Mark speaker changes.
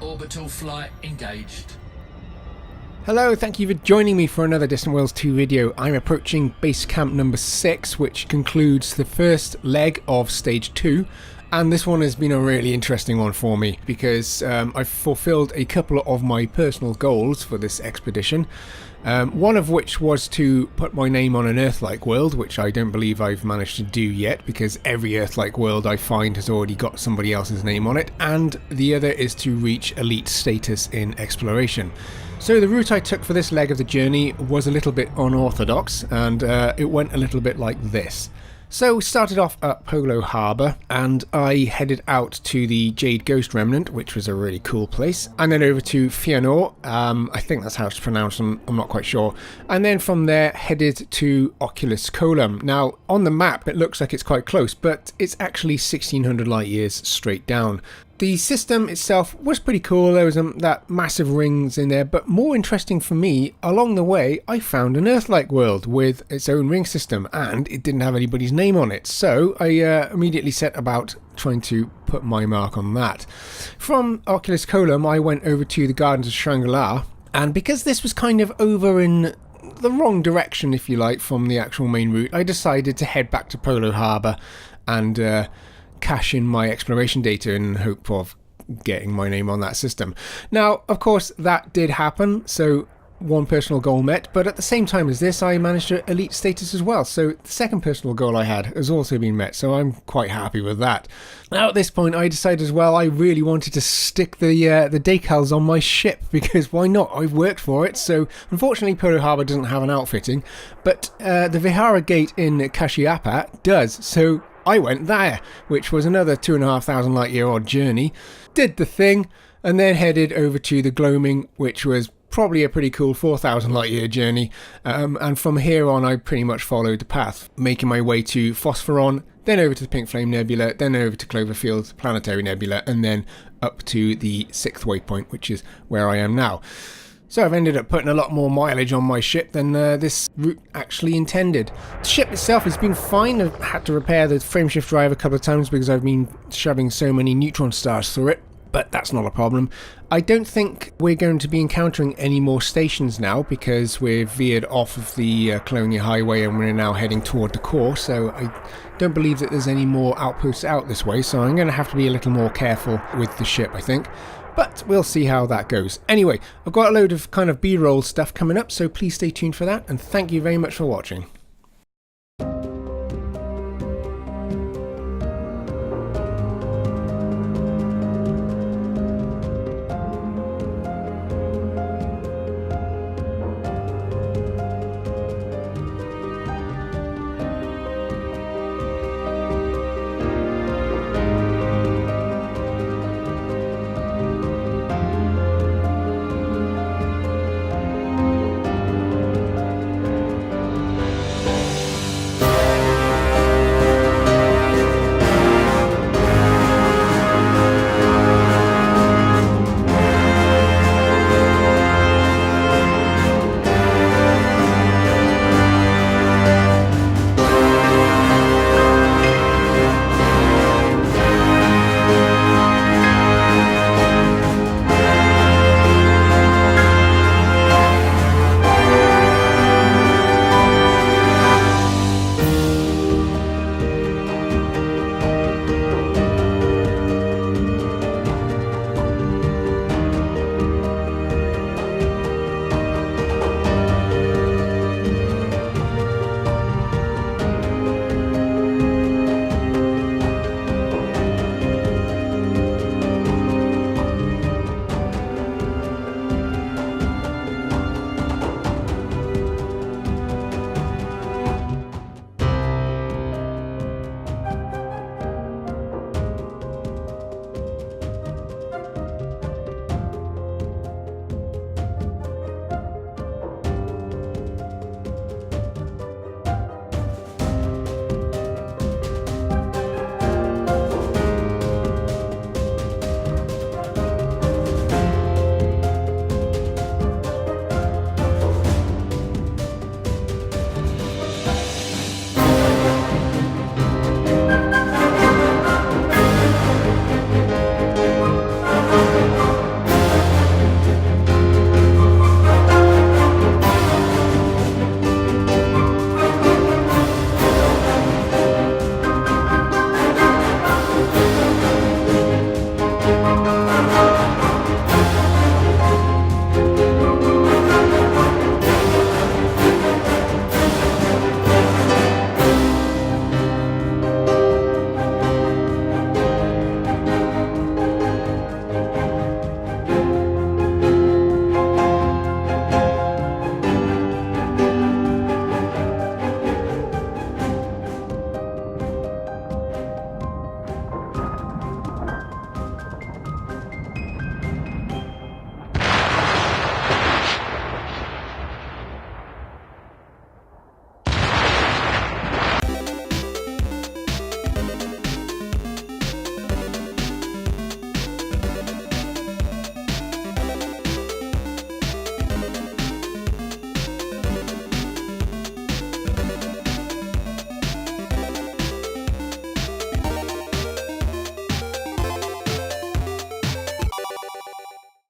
Speaker 1: Orbital flight engaged.
Speaker 2: Hello, thank you for joining me for another Distant Worlds 2 video. I'm approaching base camp number 6, which concludes the first leg of stage 2. And this one has been a really interesting one for me because I've fulfilled a couple of my personal goals for this expedition. One of which was to put my name on an Earth-like world, which I don't believe I've managed to do yet because every Earth-like world I find has already got somebody else's name on it. And the other is to reach elite status in exploration. So the route I took for this leg of the journey was a little bit unorthodox, and it went a little bit like this. So we started off at Polo Harbour, and I headed out to the Jade Ghost Remnant, which was a really cool place, and then over to Fianor, I think that's how it's pronounced, I'm not quite sure, and then from there headed to Oculus Colum. Now on the map it looks like it's quite close, but it's actually 1600 light years straight down. The system itself was pretty cool. There was that massive rings in there, but more interesting for me, along the way I found an Earth-like world with its own ring system, and it didn't have anybody's name on it, so I immediately set about trying to put my mark on that. From Oculus Colum I went over to the Gardens of Shangri-La, and because this was kind of over in the wrong direction, if you like, from the actual main route, I decided to head back to Polo Harbour and cash in my exploration data in hope of getting my name on that system. Now, of course, that did happen, so one personal goal met, but at the same time as this, I managed to elite status as well, so the second personal goal I had has also been met, so I'm quite happy with that. Now, at this point, I decided as well I really wanted to stick the decals on my ship, because why not? I've worked for it, so unfortunately Polo Harbour doesn't have an outfitting, but the Vihara Gate in Kashyapa does, so I went there, which was another 2,500 light year odd journey, did the thing, and then headed over to the Gloaming, which was probably a pretty cool 4,000 light year journey, and from here on I pretty much followed the path, making my way to Phosphoron, then over to the Pink Flame Nebula, then over to Cloverfield Planetary Nebula, and then up to the 6th waypoint, which is where I am now. So I've ended up putting a lot more mileage on my ship than this route actually intended. The ship itself has been fine. I've had to repair the frameshift drive a couple of times because I've been shoving so many neutron stars through it, but that's not a problem. I don't think we're going to be encountering any more stations now because we're veered off of the Colonia Highway and we're now heading toward the core, so I don't believe that there's any more outposts out this way, so I'm going to have to be a little more careful with the ship, I think. But we'll see how that goes. Anyway, I've got a load of kind of B-roll stuff coming up, so please stay tuned for that, and thank you very much for watching.